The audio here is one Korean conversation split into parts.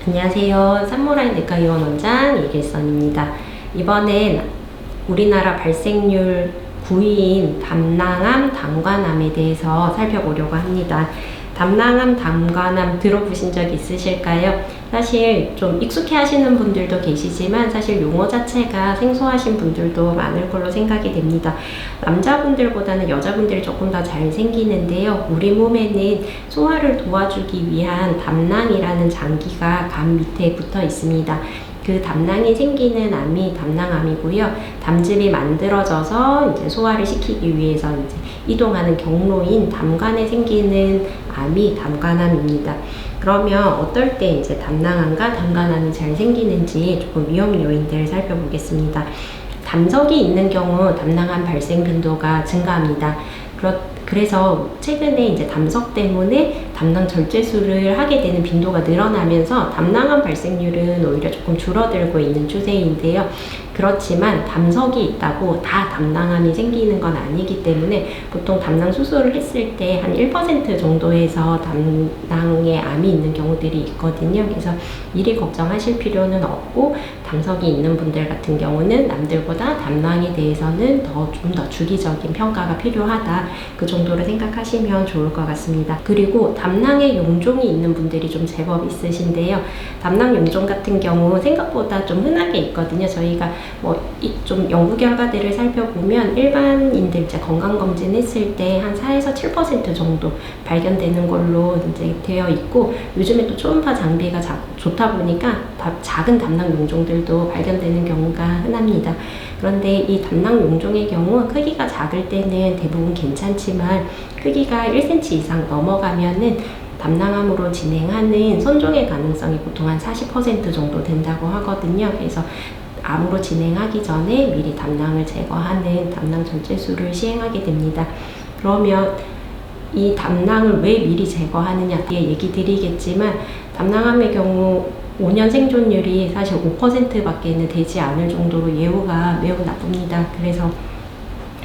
안녕하세요. 산모라인 내과의원 원장 이길선입니다. 이번엔 우리나라 발생률 9위인 담낭암, 담관암에 대해서 살펴보려고 합니다. 담낭암, 담관암 들어보신 적 있으실까요? 사실 좀 익숙해 하시는 분들도 계시지만 사실 용어 자체가 생소하신 분들도 많을 걸로 생각이 됩니다. 남자분들보다는 여자분들이 조금 더 잘 생기는데요. 우리 몸에는 소화를 도와주기 위한 담낭이라는 장기가 간 밑에 붙어 있습니다. 그 담낭이 생기는 암이 담낭암이고요. 담즙이 만들어져서 이제 소화를 시키기 위해서 이제 이동하는 경로인 담관에 생기는 암이 담관암입니다. 그러면 어떨 때 이제 담낭암과 담관암이 잘 생기는지 조금 위험 요인들을 살펴보겠습니다. 담석이 있는 경우 담낭암 발생 빈도가 증가합니다. 그래서 최근에 이제 담석 때문에 담낭 절제술을 하게 되는 빈도가 늘어나면서 담낭암 발생률은 오히려 조금 줄어들고 있는 추세인데요. 그렇지만 담석이 있다고 다 담낭암이 생기는 건 아니기 때문에 보통 담낭 수술을 했을 때 한 1% 정도에서 담낭에 암이 있는 경우들이 있거든요. 그래서 미리 걱정하실 필요는 없고, 담석이 있는 분들 같은 경우는 남들보다 담낭에 대해서는 좀 더 주기적인 평가가 필요하다, 그 정도로 생각하시면 좋을 것 같습니다. 그리고 담낭에 용종이 있는 분들이 좀 제법 있으신데요. 담낭 용종 같은 경우 생각보다 좀 흔하게 있거든요. 저희가 좀 연구 결과들을 살펴보면 일반인들 이제 건강검진 했을 때 한 4에서 7% 정도 발견되는 걸로 이제 되어 있고, 요즘에 또 초음파 장비가 좋다 보니까 작은 담낭 용종들도 발견되는 경우가 흔합니다. 그런데 이 담낭 용종의 경우 크기가 작을 때는 대부분 괜찮지만 크기가 1cm 이상 넘어가면은 담낭암으로 진행하는 선종의 가능성이 보통 한 40% 정도 된다고 하거든요. 그래서 암으로 진행하기 전에 미리 담낭을 제거하는 담낭 절제술을 시행하게 됩니다. 그러면 이 담낭을 왜 미리 제거하느냐 뒤에 얘기 드리겠지만, 담낭암의 경우 5년 생존율이 사실 5%밖에는 되지 않을 정도로 예후가 매우 나쁩니다. 그래서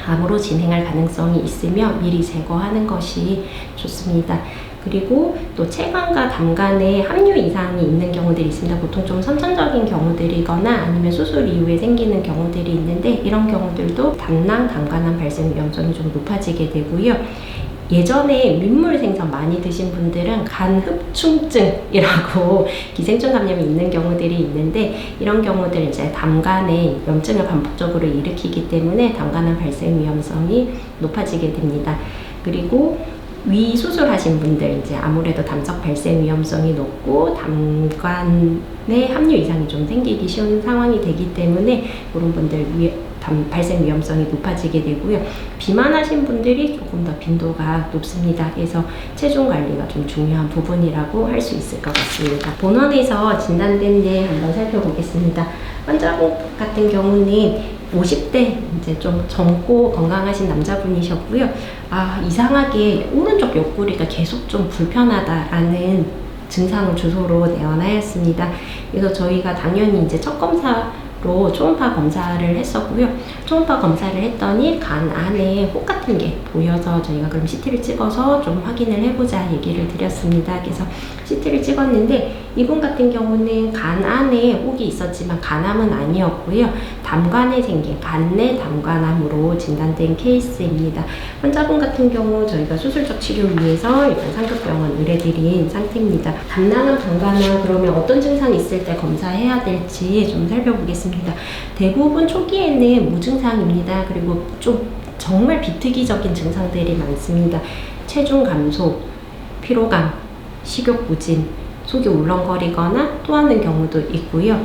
암으로 진행할 가능성이 있으며 미리 제거하는 것이 좋습니다. 그리고 또 체관과 담관에 함유 이상이 있는 경우들이 있습니다. 보통 좀 선천적인 경우들이거나 아니면 수술 이후에 생기는 경우들이 있는데, 이런 경우들도 담낭, 담관암 발생 위험성이 좀 높아지게 되고요. 예전에 민물 생선 많이 드신 분들은 간흡충증이라고 기생충 감염이 있는 경우들이 있는데, 이런 경우들 이제 담관에 염증을 반복적으로 일으키기 때문에 담관암 발생 위험성이 높아지게 됩니다. 그리고 위 수술하신 분들 이제 아무래도 담석 발생 위험성이 높고 담관에 함유 이상이 좀 생기기 쉬운 상황이 되기 때문에 그런 분들 발생 위험성이 높아지게 되고요. 비만하신 분들이 조금 더 빈도가 높습니다. 그래서 체중 관리가 좀 중요한 부분이라고 할 수 있을 것 같습니다. 본원에서 진단된 예 한번 살펴보겠습니다. 환자분 같은 경우는 50대 이제 좀 젊고 건강하신 남자분이셨고요. 이상하게 오른쪽 옆구리가 계속 좀 불편하다라는 증상을 주소로 내원하였습니다. 그래서 저희가 당연히 이제 첫 검사로 초음파 검사를 했었고요. 초음파 검사를 했더니 간 안에 혹 같은 게 보여서 저희가 그럼 CT를 찍어서 좀 확인을 해보자 얘기를 드렸습니다. 그래서 CT를 찍었는데 이분 같은 경우는 간 안에 혹이 있었지만 간암은 아니었고요. 담관에 생긴 간내 담관암으로 진단된 케이스입니다. 환자분 같은 경우 저희가 수술적 치료를 위해서 일단 상급병원 의뢰드린 상태입니다. 담낭암, 담관암 그러면 어떤 증상이 있을 때 검사해야 될지 좀 살펴보겠습니다. 대부분 초기에는 무증상입니다. 그리고 좀 정말 비특이적인 증상들이 많습니다. 체중 감소, 피로감, 식욕 부진, 속이 울렁거리거나 토하는 경우도 있고요.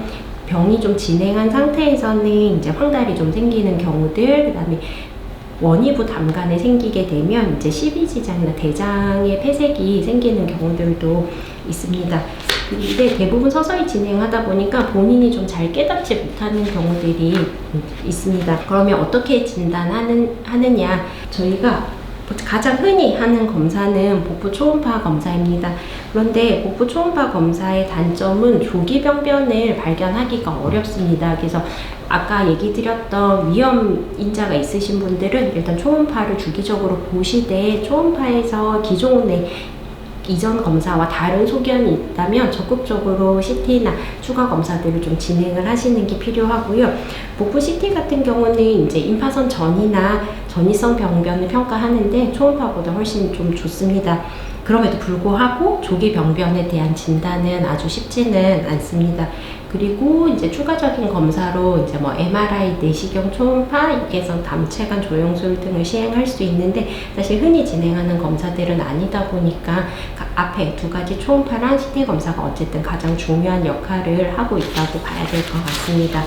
병이 좀 진행한 상태에서는 이제 황달이 좀 생기는 경우들, 그 다음에 원위부 담관에 생기게 되면 이제 십이지장이나 대장의 폐색이 생기는 경우들도 있습니다. 근데 대부분 서서히 진행하다 보니까 본인이 좀 잘 깨닫지 못하는 경우들이 있습니다. 그러면 어떻게 진단하느냐? 저희가 가장 흔히 하는 검사는 복부 초음파 검사입니다. 그런데 복부 초음파 검사의 단점은 조기 병변을 발견하기가 어렵습니다. 그래서 아까 얘기 드렸던 위험 인자가 있으신 분들은 일단 초음파를 주기적으로 보시되 초음파에서 기존에 이전 검사와 다른 소견이 있다면 적극적으로 CT나 추가 검사들을 좀 진행을 하시는 게 필요하고요. 복부 CT 같은 경우는 이제 임파선 전이나 전이성 병변을 평가하는데 초음파보다 훨씬 좀 좋습니다. 그럼에도 불구하고 조기 병변에 대한 진단은 아주 쉽지는 않습니다. 그리고 이제 추가적인 검사로 이제 뭐 MRI, 내시경, 초음파, 이개선, 담체관, 조영술 등을 시행할 수 있는데 사실 흔히 진행하는 검사들은 아니다 보니까 앞에 두 가지 초음파랑 CT 검사가 어쨌든 가장 중요한 역할을 하고 있다고 봐야 될 것 같습니다.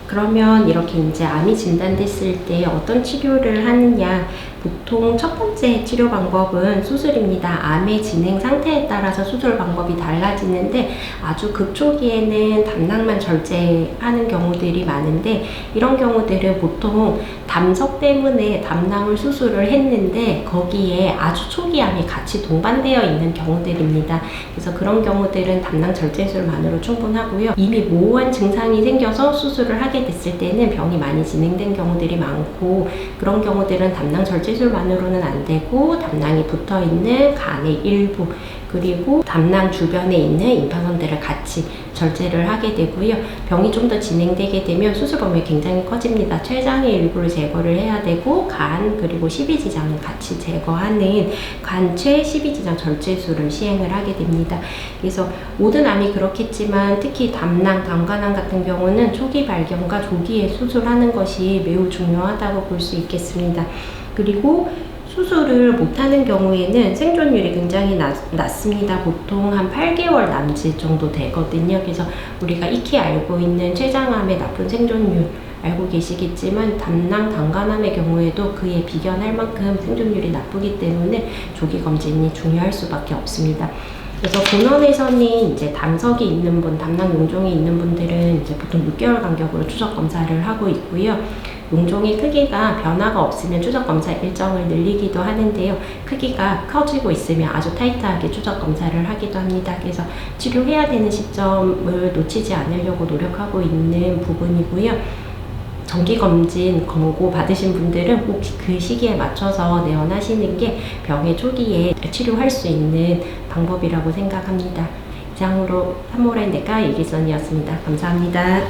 그러면 이렇게 이제 암이 진단됐을 때 어떤 치료를 하느냐, 보통 첫 번째 치료 방법은 수술입니다. 암의 진행 상태에 따라서 수술 방법이 달라지는데 아주 극초기에는 담낭만 절제하는 경우들이 많은데 이런 경우들은 보통 담석 때문에 담낭을 수술을 했는데 거기에 아주 초기 암이 같이 동반되어 있는 경우들입니다. 그래서 그런 경우들은 담낭 절제술만으로 충분하고요. 이미 모호한 증상이 생겨서 수술을 하게 됐을 때는 병이 많이 진행된 경우들이 많고 그런 경우들은 담낭 절제술만으로는 안 되고 담낭이 붙어있는 간의 일부 그리고 담낭 주변에 있는 임파선들을 같이 절제를 하게 되고요. 병이 좀 더 진행되게 되면 수술 범위가 굉장히 커집니다. 췌장의 일부를 제거를 해야 되고 간 그리고 십이지장을 같이 제거하는 간췌 십이지장 절제술을 시행을 하게 됩니다. 그래서 모든 암이 그렇겠지만 특히 담낭, 담관암 같은 경우는 초기 발견과 조기에 수술하는 것이 매우 중요하다고 볼 수 있겠습니다. 그리고 수술을 못하는 경우에는 생존율이 굉장히 낮습니다. 보통 한 8개월 남짓 정도 되거든요. 그래서 우리가 익히 알고 있는 췌장암의 나쁜 생존율 알고 계시겠지만 담낭, 담관암의 경우에도 그에 비견할 만큼 생존율이 나쁘기 때문에 조기 검진이 중요할 수밖에 없습니다. 그래서 본원에서는 이제 담석이 있는 분, 담낭 용종이 있는 분들은 이제 보통 6개월 간격으로 추적 검사를 하고 있고요. 용종의 크기가 변화가 없으면 추적 검사 일정을 늘리기도 하는데요. 크기가 커지고 있으면 아주 타이트하게 추적 검사를 하기도 합니다. 그래서 치료해야 되는 시점을 놓치지 않으려고 노력하고 있는 부분이고요. 정기검진 권고 받으신 분들은 꼭 그 시기에 맞춰서 내원하시는 게 병의 초기에 치료할 수 있는 방법이라고 생각합니다. 이상으로 산모라인 내과 이기선이었습니다. 감사합니다.